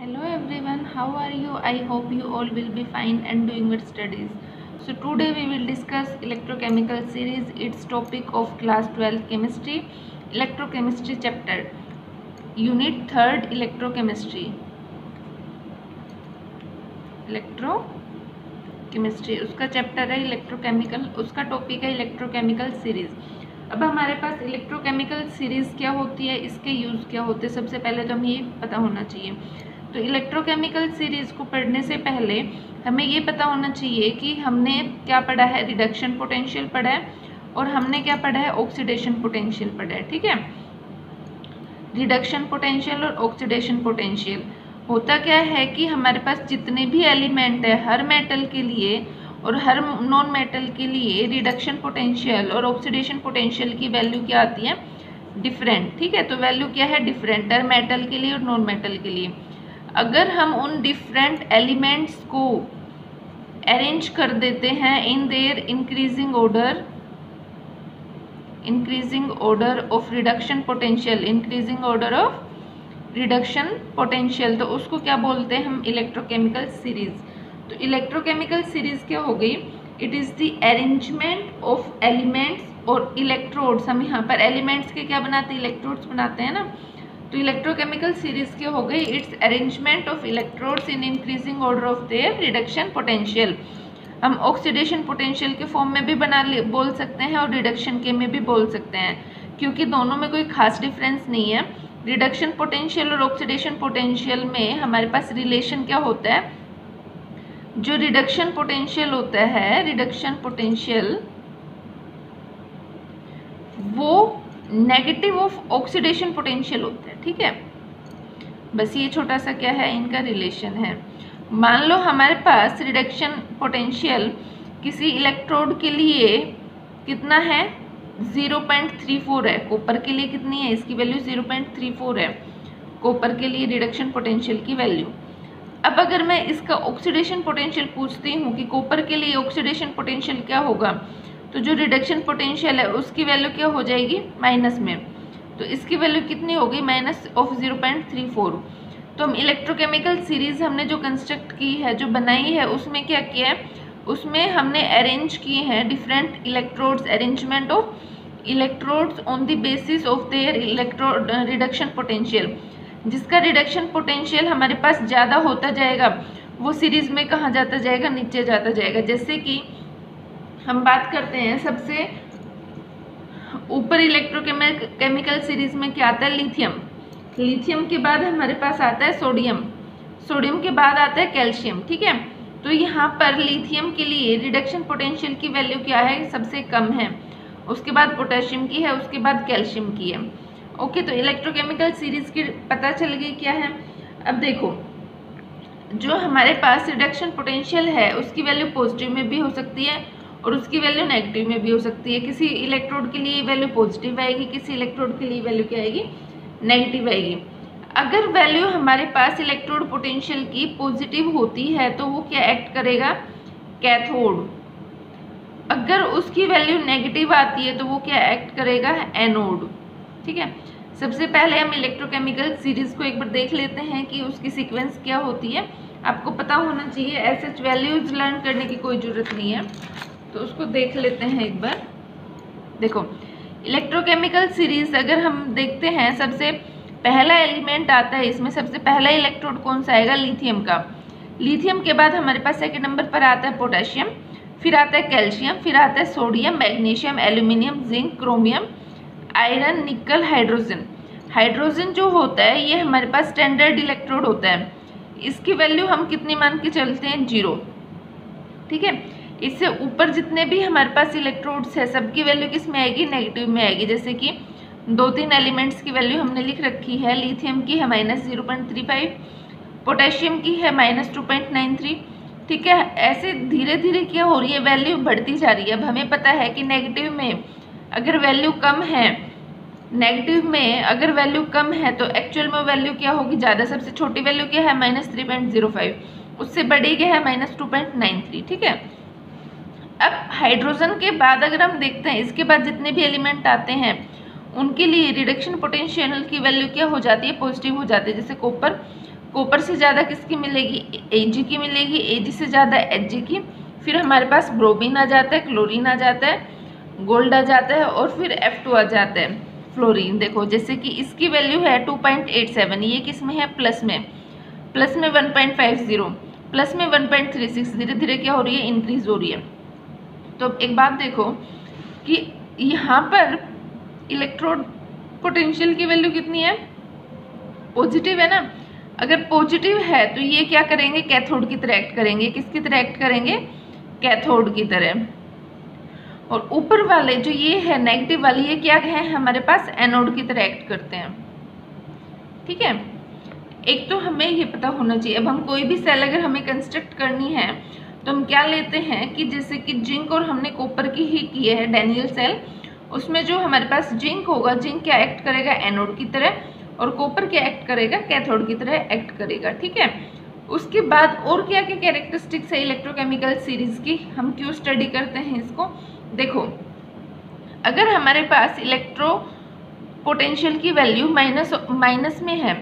Hello everyone, how are you? I hope you all will be fine and doing good studies. So today we will discuss electrochemical series, its topic of class 12 chemistry, electrochemistry chapter, unit 3rd electrochemistry. Electrochemistry उसका chapter है electrochemical, उसका topic है electrochemical series. अब हमारे पास electrochemical series क्या होती है, इसके यूज़ क्या होते हैं, सबसे पहले तो हमें ये पता होना चाहिए। तो इलेक्ट्रोकेमिकल सीरीज को पढ़ने से पहले हमें ये पता होना चाहिए कि हमने क्या पढ़ा है, रिडक्शन पोटेंशियल पढ़ा है और हमने क्या पढ़ा है, ऑक्सीडेशन पोटेंशियल पढ़ा है। ठीक है, रिडक्शन पोटेंशियल और ऑक्सीडेशन पोटेंशियल होता क्या है कि हमारे पास जितने भी एलिमेंट है, हर मेटल के लिए और हर नॉन मेटल के लिए रिडक्शन पोटेंशियल और ऑक्सीडेशन पोटेंशियल की वैल्यू क्या आती है, डिफरेंट। ठीक है, तो वैल्यू क्या है, डिफरेंट, हर मेटल के लिए और नॉन मेटल के लिए। अगर हम उन डिफरेंट एलिमेंट्स को अरेंज कर देते हैं in their increasing order of reduction potential, increasing order of reduction potential, तो उसको क्या बोलते हैं हम, इलेक्ट्रोकेमिकल सीरीज। तो इलेक्ट्रोकेमिकल सीरीज क्या हो गई, it is the arrangement of elements और इलेक्ट्रोड्स। हम यहाँ पर एलिमेंट्स के क्या बनाते हैं, इलेक्ट्रोड्स बनाते हैं ना। तो इलेक्ट्रोकेमिकल सीरीज क्या हो गई, it's arrangement of electrodes in increasing order of their reduction potential. हम ऑक्सीडेशन पोटेंशियल के फॉर्म में भी बोल सकते हैं और रिडक्शन के में भी बोल सकते हैं, क्योंकि दोनों में कोई खास डिफरेंस नहीं है। रिडक्शन पोटेंशियल और ऑक्सीडेशन पोटेंशियल में हमारे पास रिलेशन क्या होता है, जो रिडक्शन पोटेंशियल होता है, रिडक्शन पोटेंशियल वो नेगेटिव ऑफ ऑक्सीडेशन पोटेंशियल होता है। ठीक है, बस ये छोटा सा क्या है, इनका रिलेशन है। मान लो हमारे पास रिडक्शन पोटेंशियल किसी इलेक्ट्रोड के लिए कितना है, 0.34 है। कॉपर के लिए कितनी है, इसकी वैल्यू 0.34 है, कॉपर के लिए रिडक्शन पोटेंशियल की वैल्यू। अब अगर मैं इसका ऑक्सीडेशन पोटेंशियल पूछती हूँ कि कॉपर के लिए ऑक्सीडेशन पोटेंशियल क्या होगा, तो जो रिडक्शन पोटेंशियल है उसकी वैल्यू क्या हो जाएगी, माइनस में। तो इसकी वैल्यू कितनी होगी, माइनस ऑफ 0.34। तो हम इलेक्ट्रोकेमिकल सीरीज हमने जो कंस्ट्रक्ट की है, जो बनाई है, उसमें क्या किया है, उसमें हमने अरेंज किए हैं different electrodes, arrangement of electrodes on the basis of their electrode reduction potential. जिसका रिडक्शन पोटेंशियल हमारे पास ज़्यादा होता जाएगा वो सीरीज में कहाँ जाता जाएगा, नीचे जाता जाएगा। जैसे कि हम बात करते हैं सबसे ऊपर इलेक्ट्रोकेमिकल सीरीज में क्या आता है, लिथियम। लिथियम के बाद हमारे पास आता है सोडियम, सोडियम के बाद आता है कैल्शियम। ठीक है, तो यहाँ पर लिथियम के लिए रिडक्शन पोटेंशियल की वैल्यू क्या है, सबसे कम है, उसके बाद पोटेशियम की है, उसके बाद कैल्शियम की है। ओके, तो इलेक्ट्रोकेमिकल सीरीज की पता चल गई क्या है। अब देखो, जो हमारे पास रिडक्शन पोटेंशियल है उसकी वैल्यू पॉजिटिव में भी हो सकती है और उसकी वैल्यू नेगेटिव में भी हो सकती है। किसी इलेक्ट्रोड के लिए वैल्यू पॉजिटिव आएगी, किसी इलेक्ट्रोड के लिए वैल्यू क्या आएगी, नेगेटिव आएगी। अगर वैल्यू हमारे पास इलेक्ट्रोड पोटेंशियल की पॉजिटिव होती है तो वो क्या एक्ट करेगा, कैथोड। अगर उसकी वैल्यू नेगेटिव आती है तो वो क्या एक्ट करेगा, एनोड। ठीक है, सबसे पहले हम इलेक्ट्रोकेमिकल सीरीज को एक बार देख लेते हैं कि उसकी सीक्वेंस क्या होती है। आपको पता होना चाहिए, ऐसे वैल्यूज लर्न करने की कोई ज़रूरत नहीं है, तो उसको देख लेते हैं एक बार। देखो, इलेक्ट्रोकेमिकल सीरीज अगर हम देखते हैं, सबसे पहला एलिमेंट आता है इसमें, सबसे पहला इलेक्ट्रोड कौन सा आएगा, लिथियम का। लिथियम के बाद हमारे पास सेकंड नंबर पर आता है पोटेशियम, फिर आता है कैल्शियम, फिर आता है sodium, magnesium, aluminium, zinc, chromium, iron, निकल, हाइड्रोजन। हाइड्रोजन जो होता है ये हमारे पास स्टैंडर्ड इलेक्ट्रोड होता है, इसकी वैल्यू हम कितनी मान के चलते हैं, 0। ठीक है, इससे ऊपर जितने भी हमारे पास इलेक्ट्रोड्स है सबकी वैल्यू किस में आएगी, नेगेटिव में आएगी। जैसे कि 2-3 एलिमेंट्स की वैल्यू हमने लिख रखी है, लिथियम की है -0.35, पोटेशियम की है -2.93। ठीक है, ऐसे धीरे धीरे क्या हो रही है, वैल्यू बढ़ती जा रही है। अब हमें पता है कि नेगेटिव में अगर वैल्यू कम है, नेगेटिव में अगर वैल्यू कम है तो एक्चुअल में वैल्यू क्या होगी, ज़्यादा। सबसे छोटी वैल्यू क्या है, -3.05, उससे बड़ी क्या है, -2.93। ठीक है, अब हाइड्रोजन के बाद अगर हम देखते हैं, इसके बाद जितने भी एलिमेंट आते हैं उनके लिए रिडक्शन पोटेंशियल की वैल्यू क्या हो जाती है, पॉजिटिव हो जाती है। जैसे कॉपर, कॉपर से ज़्यादा किसकी मिलेगी, Ag की मिलेगी, Ag से ज़्यादा Hg की। फिर हमारे पास ब्रोमीन आ जाता है, क्लोरीन आ जाता है, गोल्ड आ जाता है और फिर F2 आ जाता है, फ्लोरीन। देखो जैसे कि इसकी वैल्यू है 2.87, ये किस में है, प्लस में 1.50, प्लस में 1.36, धीरे धीरे क्या हो रही है, इंक्रीज हो रही है। तो एक बात देखो कि यहाँ पर इलेक्ट्रोड पोटेंशियल की वैल्यू कितनी है, पॉजिटिव है ना। अगर पॉजिटिव है तो ये क्या करेंगे, कैथोड की तरह एक्ट करेंगे। किसकी तरह एक्ट करेंगे, कैथोड की तरह। और ऊपर वाले जो ये है नेगेटिव वाली, ये क्या है, हमारे पास एनोड की तरह एक्ट करते हैं। ठीक है, एक तो हमें ये पता होना चाहिए। अब हम कोई भी सेल अगर हमें कंस्ट्रक्ट करनी है तो हम क्या लेते हैं कि जैसे कि जिंक और हमने कॉपर की ही की है डैनियल सेल, उसमें जो हमारे पास जिंक होगा, जिंक क्या एक्ट करेगा, एनोड की तरह, और कॉपर क्या एक्ट करेगा, कैथोड की तरह एक्ट करेगा। ठीक है, उसके बाद और क्या क्या कैरेक्टरिस्टिक्स है इलेक्ट्रोकेमिकल सीरीज की, हम क्यों स्टडी करते हैं इसको। देखो अगर हमारे पास इलेक्ट्रो पोटेंशियल की वैल्यू माइनस में है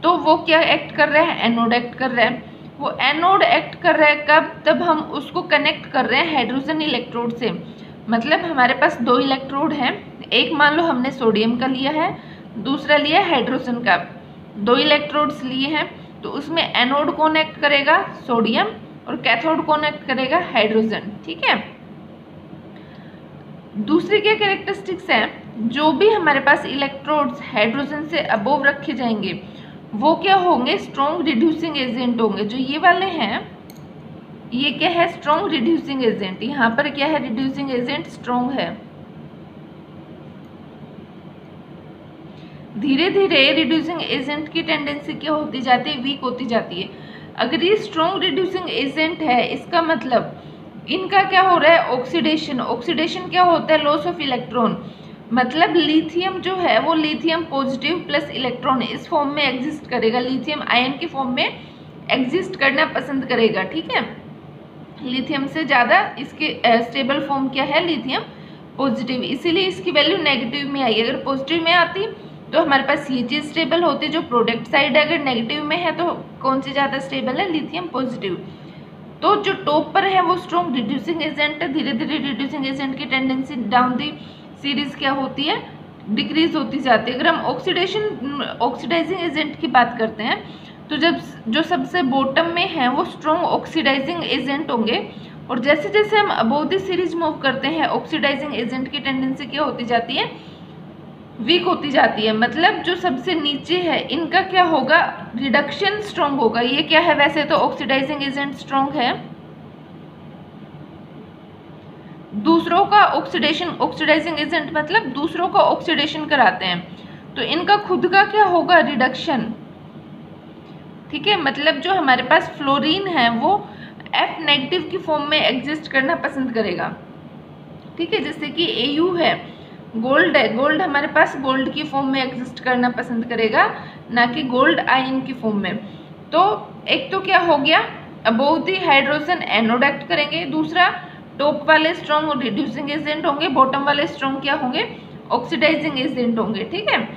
तो वो क्या एक्ट कर रहा है, एनोड एक्ट कर रहा है। वो एनोड एक्ट कर रहा है कब, तब हम उसको कनेक्ट कर रहे हैं हाइड्रोजन इलेक्ट्रोड से। मतलब हमारे पास दो इलेक्ट्रोड हैं, एक मान लो हमने सोडियम का लिया है, दूसरा लिया है हाइड्रोजन का। दो इलेक्ट्रोड्स लिए हैं तो उसमें एनोड कौन एक्ट करेगा, सोडियम, और कैथोड कौन एक्ट करेगा, हाइड्रोजन। ठीक है, दूसरी क्या कैरेक्टरिस्टिक्स है, जो भी हमारे पास इलेक्ट्रोड्स हाइड्रोजन से अबोव रखे जाएंगे वो क्या होंगे, स्ट्रॉन्ग रिड्यूसिंग एजेंट होंगे। जो ये वाले हैं ये क्या है, स्ट्रॉन्ग रिड्यूसिंग एजेंट। यहाँ पर क्या है, रिड्यूसिंग एजेंट स्ट्रॉन्ग है। धीरे धीरे रिड्यूसिंग एजेंट की टेंडेंसी क्या होती जाती है, वीक होती जाती है। अगर ये स्ट्रॉन्ग रिड्यूसिंग एजेंट है, इसका मतलब इनका क्या हो रहा है, ऑक्सीडेशन। ऑक्सीडेशन क्या होता है, लॉस ऑफ इलेक्ट्रॉन। मतलब लिथियम जो है वो लिथियम पॉजिटिव प्लस इलेक्ट्रॉन इस फॉर्म में एग्जिस्ट करेगा, लिथियम आयन की फॉर्म में एग्जिस्ट करना पसंद करेगा। ठीक है, लिथियम से ज़्यादा इसके स्टेबल फॉर्म क्या है, लिथियम पॉजिटिव, इसीलिए इसकी वैल्यू नेगेटिव में आई। अगर पॉजिटिव में आती तो हमारे पास ये चीज़ स्टेबल होती, जो प्रोडक्ट साइड है। अगर नेगेटिव में है तो कौन सी ज़्यादा स्टेबल है, लिथियम पॉजिटिव। तो जो टॉप पर है वो स्ट्रॉन्ग रिड्यूसिंग एजेंट है। धीरे धीरे रिड्यूसिंग एजेंट की टेंडेंसी डाउन दी सीरीज क्या होती है, डिक्रीज होती जाती है। अगर हम ऑक्सीडाइजिंग एजेंट की बात करते हैं तो जब जो सबसे बॉटम में है वो स्ट्रॉन्ग ऑक्सीडाइजिंग एजेंट होंगे, और जैसे जैसे हम अबोव द सीरीज मूव करते हैं ऑक्सीडाइजिंग एजेंट की टेंडेंसी क्या होती जाती है, वीक होती जाती है। मतलब जो सबसे नीचे है इनका क्या होगा, रिडक्शन स्ट्रॉन्ग होगा। ये क्या है, वैसे तो ऑक्सीडाइजिंग एजेंट स्ट्रॉन्ग है, दूसरों का ऑक्सीडाइजिंग एजेंट मतलब दूसरों का ऑक्सीडेशन कराते हैं, तो इनका खुद का क्या होगा, रिडक्शन। ठीक है, मतलब जो हमारे पास फ्लोरीन है वो F नेगेटिव की फॉर्म में एग्जिस्ट करना पसंद करेगा। ठीक है, जैसे कि Au है, गोल्ड है, गोल्ड हमारे पास गोल्ड की फॉर्म में एग्जिस्ट करना पसंद करेगा, ना कि गोल्ड आयन की फॉर्म में। तो एक तो क्या हो गया, above the hydrogen anode act करेंगे, दूसरा टॉप वाले स्ट्रॉन्ग रिड्यूसिंग एजेंट होंगे, बॉटम वाले स्ट्रॉन्ग क्या होंगे, ऑक्सीडाइजिंग एजेंट होंगे। ठीक है,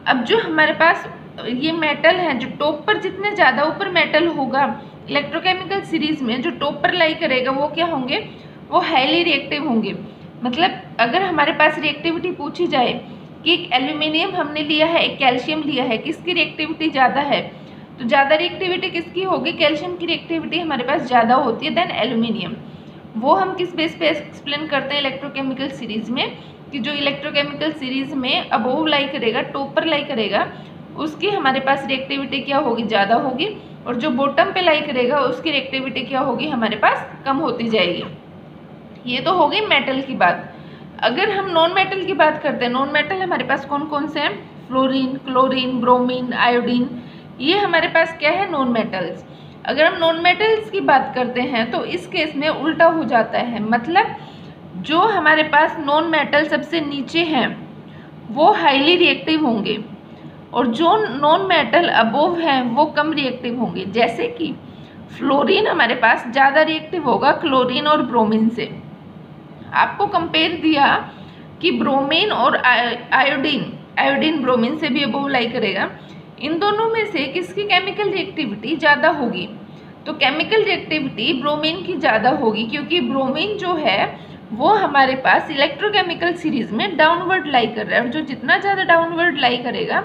अब जो हमारे पास ये मेटल है, जो टॉप पर जितने ज़्यादा ऊपर मेटल होगा इलेक्ट्रोकेमिकल सीरीज में, जो टॉप पर लाई करेगा वो क्या होंगे, वो हाईली रिएक्टिव होंगे। मतलब अगर हमारे पास रिएक्टिविटी पूछी जाए कि एक एल्यूमिनियम हमने लिया है, एक कैल्शियम लिया है, किसकी रिएक्टिविटी ज़्यादा है, तो ज़्यादा रिएक्टिविटी किसकी होगी, कैल्शियम की रिएक्टिविटी हमारे पास ज़्यादा होती है देन एल्यूमिनियम। वो हम किस बेस पे एक्सप्लेन करते हैं इलेक्ट्रोकेमिकल सीरीज में, कि जो इलेक्ट्रोकेमिकल सीरीज में अबोव लाई करेगा, टॉप पर लाई करेगा, उसकी हमारे पास रिएक्टिविटी क्या होगी, ज़्यादा होगी, और जो बॉटम पे लाई करेगा उसकी रिएक्टिविटी क्या होगी, हमारे पास कम होती जाएगी। ये तो हो गई मेटल की बात। अगर हम नॉन मेटल की बात करते हैं, नॉन मेटल हमारे पास कौन कौन से हैं, फ्लोरीन, क्लोरीन, ब्रोमीन, आयोडीन, ये हमारे पास क्या है, नॉन मेटल्स। अगर हम नॉन मेटल्स की बात करते हैं तो इस केस में उल्टा हो जाता है। मतलब जो हमारे पास नॉन मेटल सबसे नीचे हैं वो हाईली रिएक्टिव होंगे, और जो नॉन मेटल अबोव हैं वो कम रिएक्टिव होंगे। जैसे कि फ्लोरीन हमारे पास ज़्यादा रिएक्टिव होगा क्लोरीन और ब्रोमीन से। आपको कंपेयर दिया कि ब्रोमीन और आयोडीन ब्रोमीन से भी अबोव लाई करेगा, इन दोनों में से किसकी केमिकल रिएक्टिविटी ज़्यादा होगी? तो केमिकल रिएक्टिविटी ब्रोमीन की ज़्यादा होगी, क्योंकि ब्रोमीन जो है वो हमारे पास इलेक्ट्रोकेमिकल सीरीज में डाउनवर्ड लाई कर रहा है, और जो जितना ज़्यादा डाउनवर्ड लाई करेगा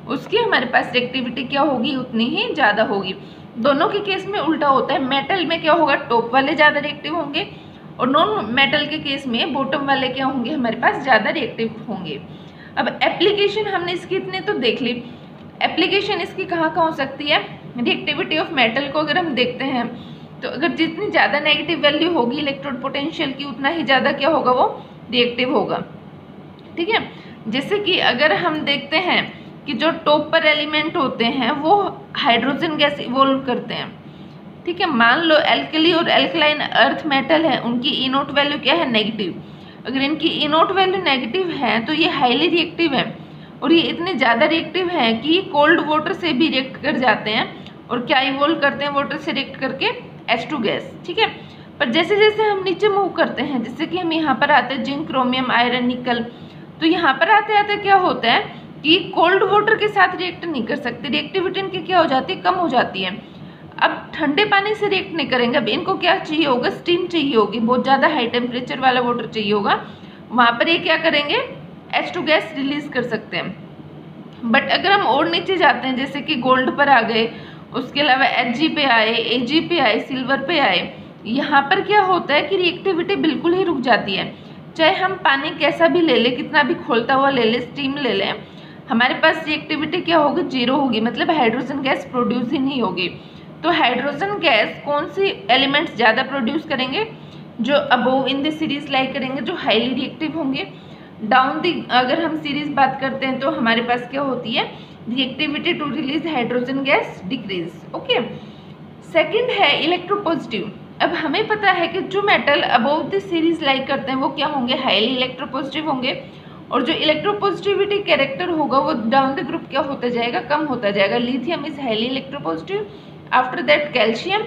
उसकी हमारे पास रिएक्टिविटी क्या होगी, उतनी ही ज़्यादा होगी। दोनों के केस में उल्टा होता है। मेटल में क्या होगा, टॉप वाले ज़्यादा रिएक्टिव होंगे, और नॉन मेटल के केस में बॉटम वाले क्या होंगे, हमारे पास ज़्यादा रिएक्टिव होंगे। अब एप्लीकेशन हमने इसकी इतने तो देख ली। एप्लीकेशन इसकी कहाँ कहाँ हो सकती है? रिएक्टिविटी ऑफ मेटल को अगर हम देखते हैं तो अगर जितनी ज़्यादा नेगेटिव वैल्यू होगी इलेक्ट्रोड पोटेंशियल की, उतना ही ज़्यादा क्या होगा, वो रिएक्टिव होगा। ठीक है, जैसे कि अगर हम देखते हैं कि जो टॉप पर एलिमेंट होते हैं वो हाइड्रोजन गैस इवॉल्व करते हैं। ठीक है, मान लो एल्कली और एल्कलाइन अर्थ मेटल है, उनकी ई नोट वैल्यू क्या है, नेगेटिव। अगर इनकी ई नोट वैल्यू नेगेटिव है तो ये हाईली रिएक्टिव है, और ये इतने ज़्यादा रिएक्टिव है कि कोल्ड वाटर से भी रिएक्ट कर जाते हैं, और क्या इवॉल्व करते हैं, वाटर से रिएक्ट करके H2 गैस। ठीक है, पर जैसे जैसे हम नीचे मूव करते हैं, जैसे कि हम यहाँ पर आते हैं जिंक, क्रोमियम, आयरन, निकल, तो यहाँ पर आते आते क्या होता है कि कोल्ड वाटर के साथ रिएक्ट नहीं कर सकते, रिएक्टिविटी इनकी क्या हो जाती है, कम हो जाती है। अब ठंडे पानी से रिएक्ट नहीं करेंगे, अब इनको क्या चाहिए होगा, स्टीम चाहिए होगी, बहुत ज़्यादा हाई टेम्परेचर वाला वाटर चाहिए होगा, वहाँ पर ये क्या करेंगे, H2 गैस रिलीज कर सकते हैं। बट अगर हम और नीचे जाते हैं, जैसे कि गोल्ड पर आ गए, उसके अलावा Hg पे आए, Ag पे आए, सिल्वर पे आए, यहाँ पर क्या होता है कि रिएक्टिविटी बिल्कुल ही रुक जाती है। चाहे हम पानी कैसा भी ले लें, कितना भी खोलता हुआ ले लें, स्टीम ले लें, हमारे पास रिएक्टिविटी क्या होगी, जीरो होगी, मतलब हाइड्रोजन गैस प्रोड्यूस ही नहीं होगी। तो हाइड्रोजन गैस कौन सी एलिमेंट्स ज़्यादा प्रोड्यूस करेंगे, जो अबोव इन द सीरीज लाई करेंगे, जो हाईली रिएक्टिव होंगे। डाउन दी अगर हम सीरीज बात करते हैं तो हमारे पास क्या होती है, reactivity to release hydrogen gas decrease. Okay, second है इलेक्ट्रोपॉजिटिव। अब हमें पता है कि जो metal above the series lie करते हैं वो क्या होंगे, हाईली इलेक्ट्रोपॉजिटिव होंगे, और जो इलेक्ट्रोपॉजिटिविटी कैरेक्टर होगा वो डाउन द ग्रुप क्या होता जाएगा, कम होता जाएगा। Lithium is highly electropositive, after that calcium,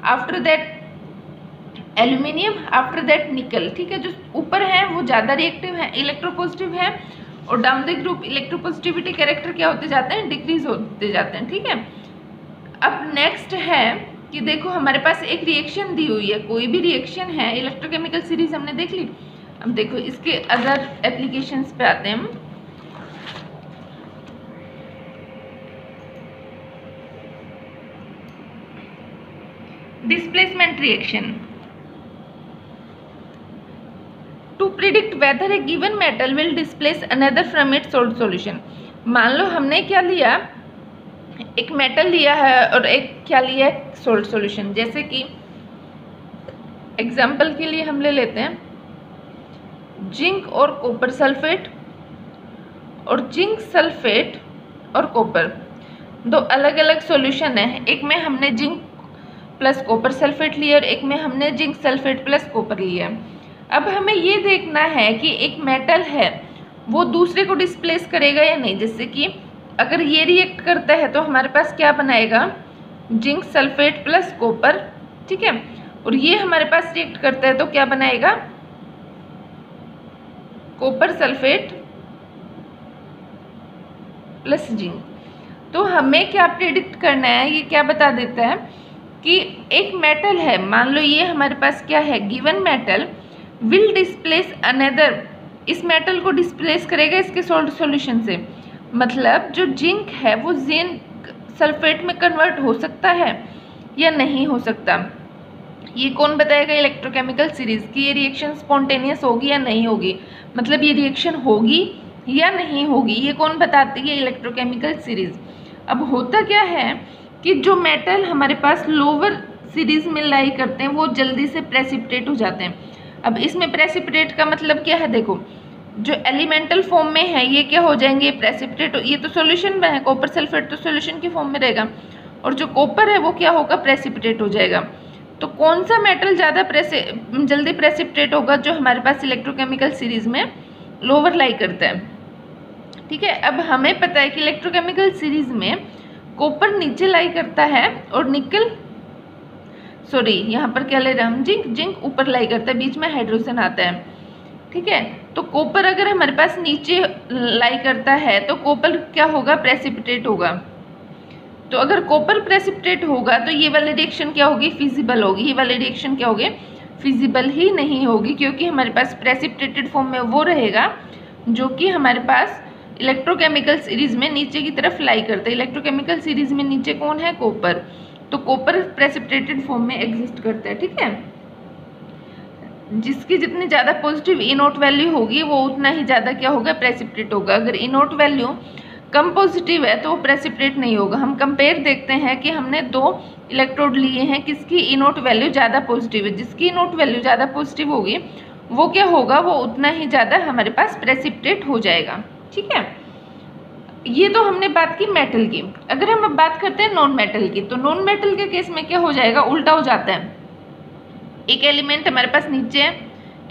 after that aluminium, after that निकल। ठीक है, जो ऊपर है वो ज़्यादा रिएक्टिव है, इलेक्ट्रोपॉजिटिव है, और down the group electropositivity character क्या होते जाते हैं, डिक्रीज होते जाते हैं। ठीक है, अब नेक्स्ट है कि देखो हमारे पास एक रिएक्शन दी हुई है, कोई भी रिएक्शन है, इलेक्ट्रोकेमिकल सीरीज हमने देख ली। अब देखो इसके अदर एप्लीकेशंस पे आते हैं हम। Displacement reaction to predict whether a given metal will displace another from its salt solution. मान लो हमने क्या लिया, एक मेटल लिया है और एक क्या लिया है, सोल्ड सॉल्यूशन। जैसे कि एग्जांपल के लिए हम ले लेते हैं जिंक और कॉपर सल्फेट, और जिंक सल्फेट और कॉपर दो अलग अलग सॉल्यूशन है। एक में हमने जिंक प्लस कॉपर सल्फेट लिया और एक में हमने जिंक सल्फेट प्लस कॉपर लिया। अब हमें ये देखना है कि एक मेटल है वो दूसरे को डिस्प्लेस करेगा या नहीं। जैसे कि अगर ये रिएक्ट करता है तो हमारे पास क्या बनाएगा, जिंक सल्फेट प्लस कॉपर। ठीक है, और ये हमारे पास रिएक्ट करता है तो क्या बनाएगा, कॉपर सल्फेट प्लस जिंक। तो हमें क्या प्रेडिक्ट करना है, ये क्या बता देता है कि एक मेटल है, मान लो ये हमारे पास क्या है, given metal will displace another, इस मेटल को डिस्प्लेस करेगा इसके सोल्ड सॉल्यूशन से। मतलब जो जिंक है वो जिंक सल्फेट में कन्वर्ट हो सकता है या नहीं हो सकता, ये कौन बताएगा, इलेक्ट्रोकेमिकल सीरीज की ये रिएक्शन स्पॉन्टेनियस होगी या नहीं होगी, मतलब ये रिएक्शन होगी या नहीं होगी, ये कौन बताती है, इलेक्ट्रोकेमिकल सीरीज। अब होता क्या है कि जो मेटल हमारे पास लोअर सीरीज में लाई करते हैं वो जल्दी से प्रेसिपिटेट हो जाते हैं। अब इसमें प्रेसिपिटेट का मतलब क्या है, देखो जो एलिमेंटल फॉर्म में है ये क्या हो जाएंगे, प्रेसिपिटेट। ये तो सॉल्यूशन में है, कॉपर सल्फेट तो सॉल्यूशन की फॉर्म में रहेगा, और जो कॉपर है वो क्या होगा, प्रेसिपिटेट हो जाएगा। तो कौन सा मेटल ज़्यादा जल्दी प्रेसिपिटेट होगा, जो हमारे पास इलेक्ट्रोकेमिकल सीरीज में लोअर लाई करता है। ठीक है, अब हमें पता है कि इलेक्ट्रोकेमिकल सीरीज में कॉपर नीचे लाई करता है और निकल, सॉरी यहाँ पर क्या ले रहे हैं हम, जिंक ऊपर लाई करता है, बीच में हाइड्रोजन आता है। ठीक है, तो कॉपर अगर हमारे पास नीचे लाई करता है तो कॉपर क्या होगा, प्रेसिपिटेट होगा। तो अगर कॉपर प्रेसिपिटेट होगा तो ये वाली रिएक्शन क्या होगी, फिजिबल होगी। ये वाली रिएक्शन क्या होगी, फिजिबल ही नहीं होगी, क्योंकि हमारे पास प्रेसिपिटेटेड फॉर्म में वो रहेगा जो कि हमारे पास इलेक्ट्रोकेमिकल सीरीज में नीचे की तरफ लाई करता है। इलेक्ट्रोकेमिकल सीरीज में नीचे कौन है, कॉपर। तो कॉपर प्रेसिपिटेटेड फॉर्म में एग्जिस्ट करता है, ठीक है। जिसकी जितनी ज़्यादा पॉजिटिव इनोट वैल्यू होगी वो उतना ही ज़्यादा क्या होगा, प्रेसिपिटेट होगा। अगर इनोट वैल्यू कम पॉजिटिव है तो वो प्रेसिपिटेट नहीं होगा। हम कंपेयर देखते हैं कि हमने 2 इलेक्ट्रोड लिए हैं, किसकी इनोट वैल्यू ज़्यादा पॉजिटिव है। जिसकी इनोट वैल्यू ज़्यादा पॉजिटिव होगी वो क्या होगा, वो उतना ही ज़्यादा हमारे पास प्रेसिपिटेट हो जाएगा, ठीक है। ये तो हमने बात की मेटल की। अगर हम अब बात करते हैं नॉन मेटल की, तो नॉन मेटल के केस में क्या हो जाएगा, उल्टा हो जाता है। एक एलिमेंट हमारे पास नीचे है,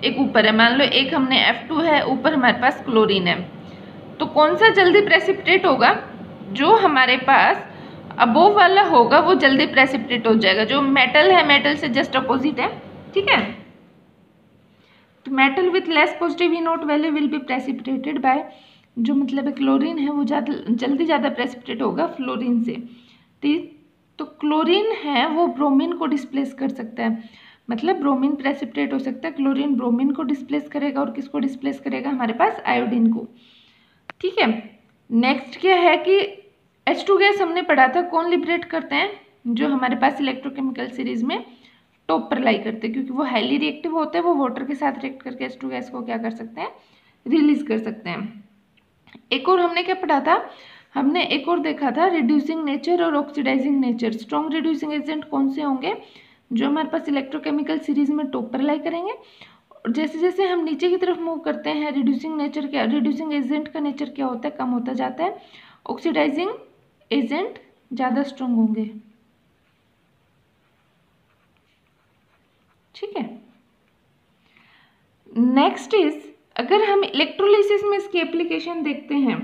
एक ऊपर है। मान लो एक हमने F2 है, ऊपर हमारे पास क्लोरीन है। तो कौन सा जल्दी प्रेसिपिटेट होगा, जो हमारे पास अबोव वाला होगा वो जल्दी प्रेसिपिटेट हो जाएगा। जो मेटल है, मेटल से जस्ट अपोजिट है, ठीक है। तो metal with less positive E nought value will be precipitated by, जो मतलब क्लोरीन है वो ज़्यादा प्रेसिपिटेट होगा फ्लोरीन से, ठीक। तो क्लोरीन है वो ब्रोमीन को डिस्प्लेस कर सकता है, मतलब ब्रोमीन प्रेसिपिटेट हो सकता है। क्लोरीन ब्रोमीन को डिस्प्लेस करेगा, और किसको डिस्प्लेस करेगा, हमारे पास आयोडीन को, ठीक है। नेक्स्ट क्या है कि H2 गैस हमने पढ़ा था, कौन लिबरेट करते हैं, जो हमारे पास इलेक्ट्रोकेमिकल सीरीज में टॉप पर लाई करते हैं, क्योंकि वो हाईली रिएक्टिव होते हैं। वो वाटर के साथ रिएक्ट करके H2 गैस को क्या कर सकते हैं, रिलीज कर सकते हैं। एक और हमने क्या पढ़ा था, हमने एक और देखा था रिड्यूसिंग नेचर और oxidising nature. Strong reducing agent कौन से होंगे, जो हमारे पास इलेक्ट्रोकेमिकल सीरीज में टॉप पर लाई करेंगे। और जैसे जैसे हम नीचे की तरफ मूव करते हैं, रिड्यूसिंग नेचर क्या, रिड्यूसिंग एजेंट का नेचर क्या होता है, कम होता जाता है। ऑक्सीडाइजिंग एजेंट ज़्यादा स्ट्रॉन्ग होंगे, ठीक है। नेक्स्ट इज, अगर हम इलेक्ट्रोलिसिस में इसकी एप्लीकेशन देखते हैं,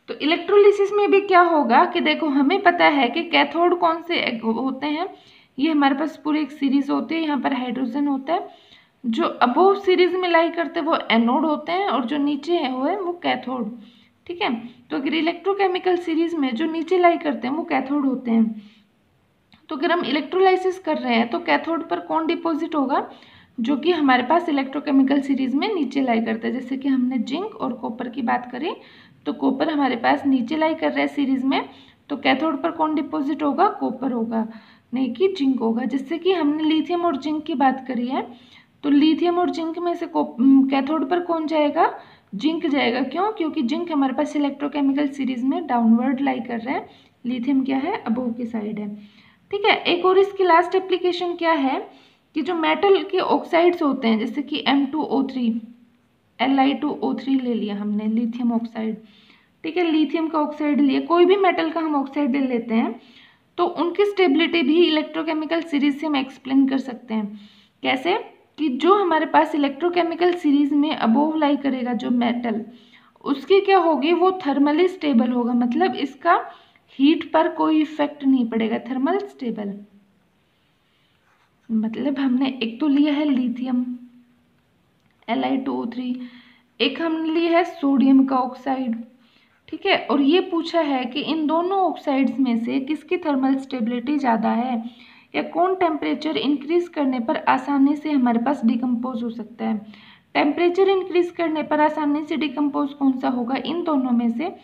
तो इलेक्ट्रोलिसिस में भी क्या होगा कि देखो, हमें पता है कि कैथोड कौन से होते हैं, ये हमारे पास पूरी एक सीरीज होती है। यहाँ पर हाइड्रोजन होता है, जो अबोव सीरीज में लाई करते हैं वो एनोड होते हैं, और जो नीचे है वो कैथोड, ठीक है। तो अगर इलेक्ट्रोकेमिकल सीरीज में जो नीचे लाई करते हैं वो कैथोड होते हैं। तो अगर हम इलेक्ट्रोलाइसिस कर रहे हैं तो कैथोड पर कौन डिपॉजिट होगा, जो कि हमारे पास इलेक्ट्रोकेमिकल सीरीज में नीचे लाई करता है। जैसे कि हमने जिंक और कॉपर की बात करी, तो कॉपर हमारे पास नीचे लाई कर रहा है सीरीज में, तो कैथोड पर कौन डिपॉजिट होगा, कॉपर होगा, नहीं कि जिंक होगा। जिससे कि हमने लिथियम और जिंक की बात करी है, तो लिथियम और जिंक में से कैथोड पर कौन जाएगा, जिंक जाएगा। क्यों, क्योंकि जिंक हमारे पास इलेक्ट्रोकेमिकल सीरीज में डाउनवर्ड लाई कर रहा है, लिथियम क्या है, अबोव की साइड है, ठीक है। एक और इसकी लास्ट एप्लीकेशन क्या है कि जो मेटल के ऑक्साइड्स होते हैं, जैसे कि M2O3, Li2O3 ले लिया हमने, लिथियम ऑक्साइड, ठीक है। लिथियम का ऑक्साइड लिया, कोई भी मेटल का हम ऑक्साइड ले लेते हैं, तो उनकी स्टेबिलिटी भी इलेक्ट्रोकेमिकल सीरीज से हम एक्सप्लेन कर सकते हैं। कैसे, कि जो हमारे पास इलेक्ट्रोकेमिकल सीरीज में अबोव लाई करेगा जो मेटल, उसकी क्या होगी, वो थर्मली स्टेबल होगा, मतलब इसका हीट पर कोई इफेक्ट नहीं पड़ेगा, थर्मल स्टेबल। मतलब हमने एक तो लिया है लिथियम Li2O3, एक हमने लिया है सोडियम का ऑक्साइड, ठीक है। और ये पूछा है कि इन दोनों ऑक्साइड्स में से किसकी थर्मल स्टेबिलिटी ज़्यादा है, या कौन टेम्परेचर इंक्रीज करने पर आसानी से हमारे पास डिकम्पोज हो सकता है। टेम्परेचर इंक्रीज करने पर आसानी से डिकम्पोज कौन सा होगा, इन दोनों में से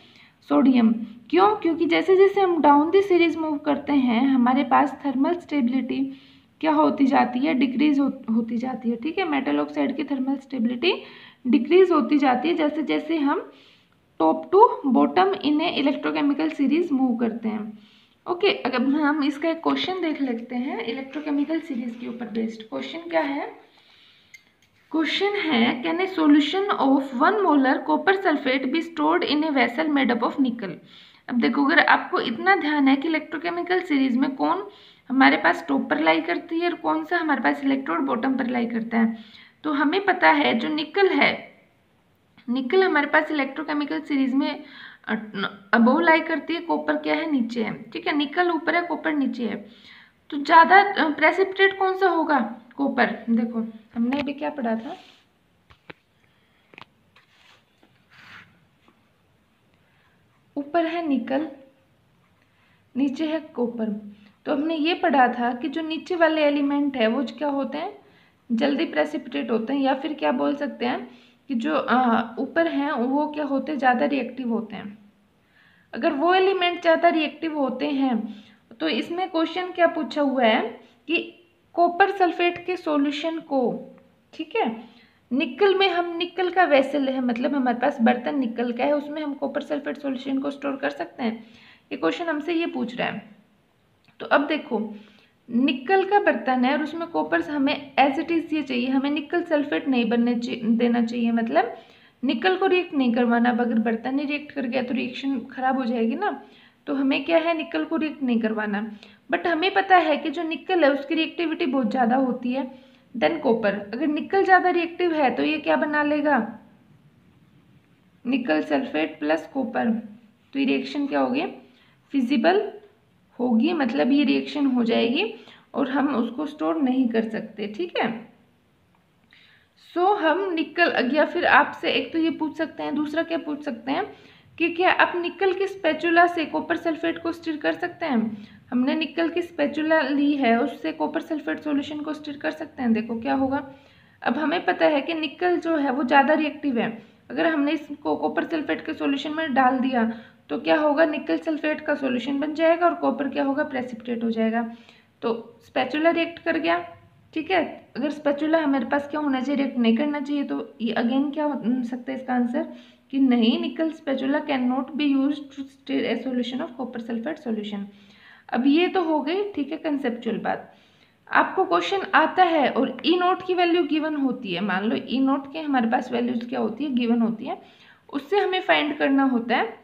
सोडियम। क्यों, क्योंकि जैसे जैसे हम डाउन द सीरीज मूव करते हैं, हमारे पास थर्मल स्टेबिलिटी क्या होती जाती है, डिक्रीज होती जाती है, ठीक है। मेटल ऑक्साइड की थर्मल स्टेबिलिटी डिक्रीज होती जाती है जैसे जैसे हम top to bottom in a electrochemical series move करते हैं। ओके, अगर हम इसका एक क्वेश्चन देख लेते हैं इलेक्ट्रोकेमिकल सीरीज के ऊपर बेस्ड। क्वेश्चन क्या है, क्वेश्चन है, can a solution of 1 molar copper sulphate be stored in a vessel made up of निकल। अब देखो, अगर आपको इतना ध्यान है कि इलेक्ट्रोकेमिकल सीरीज में कौन हमारे पास टॉप पर लाई करती है और कौन सा हमारे पास इलेक्ट्रोड बॉटम पर लाई करता है, तो हमें पता है जो निकल है, निकल हमारे पास इलेक्ट्रोकेमिकल सीरीज में अबोव लाई करती है, कॉपर क्या है, नीचे है, ठीक है। निकल ऊपर है, कॉपर नीचे है, तो ज़्यादा प्रेसिपिटेट कौन सा होगा, कॉपर। देखो हमने अभी क्या पढ़ा था, ऊपर है निकल, नीचे है कॉपर। तो हमने ये पढ़ा था कि जो नीचे वाले एलिमेंट है वो क्या होते हैं, जल्दी प्रेसिपिटेट होते हैं, या फिर क्या बोल सकते हैं कि जो ऊपर हैं वो क्या होते हैं, ज़्यादा रिएक्टिव होते हैं। अगर वो एलिमेंट ज़्यादा रिएक्टिव होते हैं तो इसमें क्वेश्चन क्या पूछा हुआ है कि कॉपर सल्फेट के सॉल्यूशन को, ठीक है, निकल में, हम निकल का वेसल है, मतलब हमारे पास बर्तन निकल का है, उसमें हम कॉपर सल्फेट सॉल्यूशन को स्टोर कर सकते हैं। ये क्वेश्चन हमसे ये पूछ रहा है। तो अब देखो, निकल का बर्तन है और उसमें कॉपर हमें एज इट इज ये चाहिए, हमें निकल सल्फेट नहीं बनने देना चाहिए, मतलब निकल को रिएक्ट नहीं करवाना। अब अगर बर्तन ही रिएक्ट कर गया तो रिएक्शन खराब हो जाएगी ना, तो हमें क्या है, निकल को रिएक्ट नहीं करवाना। बट हमें पता है कि जो निकल है उसकी रिएक्टिविटी बहुत ज़्यादा होती है देन कॉपर। अगर निकल ज़्यादा रिएक्टिव है तो ये क्या बना लेगा, निकल सल्फेट प्लस कॉपर। तो ये रिएक्शन क्या होगी, फिजिबल होगी, मतलब ये रिएक्शन हो जाएगी और हम उसको स्टोर नहीं कर सकते, ठीक है। सो हम निकल, या फिर आपसे एक तो ये पूछ सकते हैं, दूसरा क्या पूछ सकते हैं कि क्या आप निकल की स्पैचुला से कॉपर सल्फेट को स्टिर कर सकते हैं। हमने निकल की स्पैचुला ली है, उससे कॉपर सल्फेट सॉल्यूशन को स्टिर कर सकते हैं। देखो क्या होगा, अब हमें पता है कि निकल जो है वो ज़्यादा रिएक्टिव है। अगर हमने इसको कॉपर सल्फेट के सॉल्यूशन में डाल दिया तो क्या होगा, निकल सल्फेट का सॉल्यूशन बन जाएगा और कॉपर क्या होगा, प्रेसिपिटेट हो जाएगा। तो स्पैचुला रिएक्ट कर गया, ठीक है। अगर स्पैचुला हमारे पास क्या होना चाहिए, रिएक्ट नहीं करना चाहिए। तो ये अगेन क्या हो सकता है इसका आंसर कि नहीं, nickel spatula can not be used to stir a solution of copper sulphate solution. अब ये तो हो गई, ठीक है, कंसेप्चुअल बात। आपको क्वेश्चन आता है और ई नोट की वैल्यू गिवन होती है, मान लो ई नोट के हमारे पास वैल्यूज क्या होती है, गिवन होती है, उससे हमें फाइंड करना होता है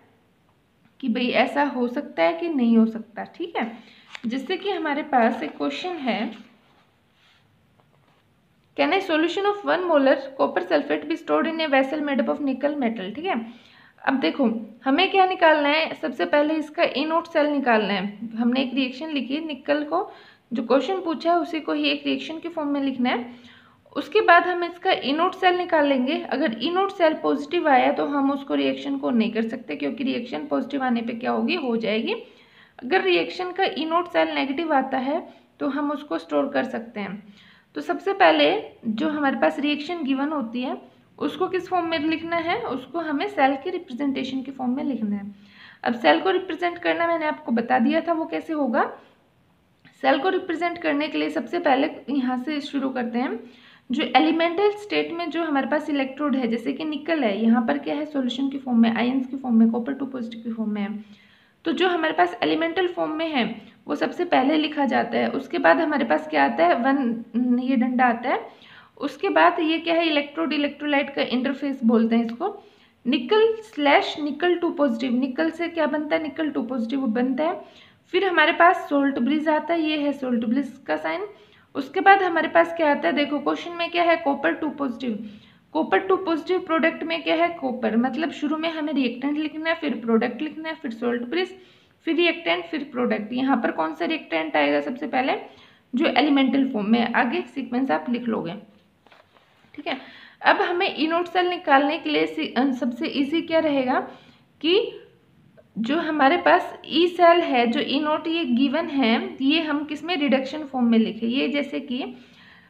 कि भाई ऐसा हो सकता है कि नहीं हो सकता, ठीक है। जिससे कि हमारे पास एक क्वेश्चन है, can a solution of 1 molar copper sulphate be stored in a vessel made up of nickel metal, ठीक है। अब देखो हमें क्या निकालना है, सबसे पहले इसका ई नोट सेल निकालना है। हमने एक रिएक्शन लिखी, निकल को जो क्वेश्चन पूछा है उसी को ही एक रिएक्शन के फॉर्म में लिखना है। उसके बाद हम इसका ई नोट सेल निकालेंगे। अगर ई नोट सेल पॉजिटिव आया तो हम उसको रिएक्शन को नहीं कर सकते, क्योंकि रिएक्शन पॉजिटिव आने पे क्या होगी, हो जाएगी। अगर रिएक्शन का ई नोट सेल नेगेटिव आता है तो हम उसको स्टोर कर सकते हैं। तो सबसे पहले जो हमारे पास रिएक्शन गिवन होती है उसको किस फॉर्म में लिखना है, उसको हमें सेल के रिप्रेजेंटेशन के फॉर्म में लिखना है। अब सेल को रिप्रेजेंट करना मैंने आपको बता दिया था, वो कैसे होगा। सेल को रिप्रेजेंट करने के लिए सबसे पहले यहाँ से शुरू करते हैं। जो एलिमेंटल स्टेट में जो हमारे पास इलेक्ट्रोड है, जैसे कि निकल है, यहाँ पर क्या है, सॉल्यूशन की फॉर्म में, आयंस की फॉर्म में, कॉपर 2 पॉजिटिव की फॉर्म में है। तो जो हमारे पास एलिमेंटल फॉर्म में है वो सबसे पहले लिखा जाता है। उसके बाद हमारे पास क्या आता है, 1 ये डंडा आता है। उसके बाद ये क्या है, इलेक्ट्रोड इलेक्ट्रोलाइट का इंटरफेस बोलते हैं इसको। निकल स्लैश निकल 2 पॉजिटिव, निकल से क्या बनता है, निकल 2 पॉजिटिव बनता है। फिर हमारे पास सोल्ट ब्रिज आता है, ये है सोल्ट ब्रिज का साइन। उसके बाद हमारे पास क्या आता है, देखो क्वेश्चन में क्या है, copper 2 positive. Copper 2 positive product में क्या है, कॉपर, मतलब शुरू में हमें रिएक्टेंट लिखना है, फिर प्रोडक्ट लिखना है, फिर सोल्ट ब्रिज, फिर रिएक्टेंट, फिर प्रोडक्ट। यहाँ पर कौन सा रिएक्टेंट आएगा सबसे पहले, जो एलिमेंटल फॉर्म में, आगे सीक्वेंस आप लिख लोगे, ठीक है। अब हमें ई नोट सेल निकालने के लिए सबसे इजी क्या रहेगा कि जो हमारे पास ई सेल है, जो ई नोट ये गिवन है, ये हम किस में, रिडक्शन फॉर्म में लिखे। ये जैसे कि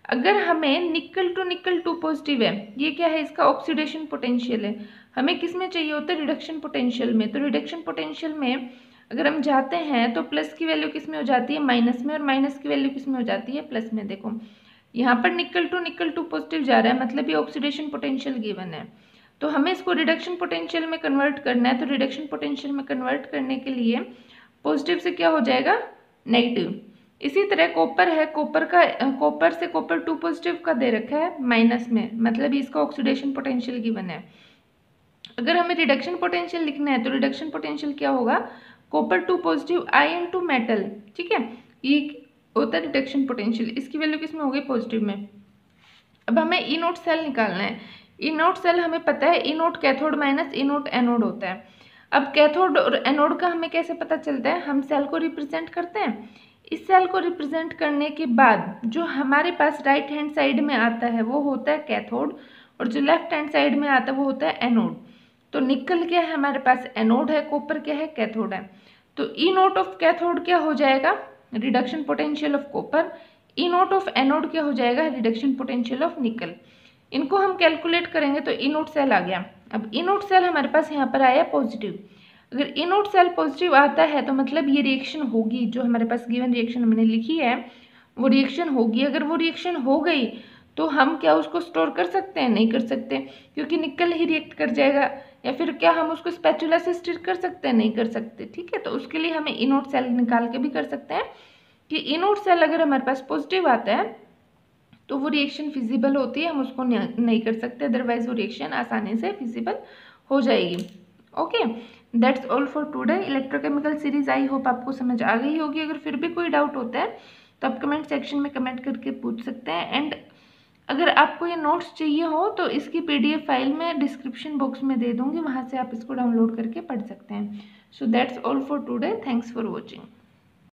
अगर हमें निकल टू 2 पॉजिटिव है, ये क्या है, इसका ऑक्सीडेशन पोटेंशियल है। हमें किस में चाहिए होता है, रिडक्शन पोटेंशियल में। तो रिडक्शन पोटेंशियल में अगर हम जाते हैं तो प्लस की वैल्यू किस में हो जाती है, माइनस में, और माइनस की वैल्यू किस में हो जाती है, प्लस में। देखो यहाँ पर निकल टू पॉजिटिव जा रहा है, मतलब ये ऑक्सीडेशन पोटेंशियल गिवन है। तो हमें इसको रिडक्शन पोटेंशियल में कन्वर्ट करना है। तो रिडक्शन पोटेंशियल में कन्वर्ट करने के लिए पॉजिटिव से क्या हो जाएगा, नेगेटिव। इसी तरह कॉपर है, कॉपर से कॉपर 2 पॉजिटिव का दे रखा है माइनस में, मतलब इसका ऑक्सीडेशन पोटेंशियल गिवन है। अगर हमें रिडक्शन पोटेंशियल लिखना है तो रिडक्शन पोटेंशियल क्या होगा, कॉपर 2 पॉजिटिव आई इनटू मेटल, ठीक है, ये होता है रिडक्शन पोटेंशियल। इसकी वैल्यू किस में होगी, पॉजिटिव में। अब हमें ई नोट सेल निकालना है। ई नोट सेल हमें पता है, ई नोट कैथोड माइनस ई नोट एनोड होता है। अब कैथोड और एनोड का हमें कैसे पता चलता है, हम सेल को रिप्रेजेंट करते हैं। इस सेल को रिप्रेजेंट करने के बाद जो हमारे पास राइट हैंड साइड में आता है वो होता है कैथोड, और जो लेफ्ट हैंड साइड में आता है वो होता है एनोड। तो निकल क्या है हमारे पास, एनोड है, कॉपर क्या है, कैथोड है। तो ई नोट ऑफ कैथोड क्या हो जाएगा, reduction potential of copper. E note of anode क्या हो जाएगा, रिडक्शन पोटेंशियल ऑफ निकल। इनको हम कैलकुलेट करेंगे तो ई नोट सेल आ गया। अब ई नोट सेल हमारे पास यहाँ पर आया पॉजिटिव। अगर ई नोट सेल पॉजिटिव आता है तो मतलब ये रिएक्शन होगी, जो हमारे पास गिवन रिएक्शन हमने लिखी है वो रिएक्शन होगी। अगर वो रिएक्शन हो गई तो हम क्या उसको स्टोर कर सकते हैं, नहीं कर सकते, क्योंकि निकल ही रिएक्ट कर जाएगा। या फिर क्या हम उसको स्पैचुला से स्टिर कर सकते हैं, नहीं कर सकते, ठीक है। तो उसके लिए हमें ई नोट सेल निकाल के भी कर सकते हैं कि ई नोट सेल अगर हमारे पास पॉजिटिव आता है तो वो रिएक्शन फिजिबल होती है, हम उसको नहीं कर सकते, अदरवाइज वो रिएक्शन आसानी से फिजिबल हो जाएगी। Okay, that's all for today. Electrochemical series I hope आपको समझ आ गई होगी। अगर फिर भी कोई डाउट होता है तो आप कमेंट सेक्शन में कमेंट करके पूछ सकते हैं। एंड अगर आपको ये नोट्स चाहिए हो तो इसकी PDF फाइल मैं डिस्क्रिप्शन बॉक्स में दे दूँगी, वहाँ से आप इसको डाउनलोड करके पढ़ सकते हैं। So that's all for today, thanks for watching.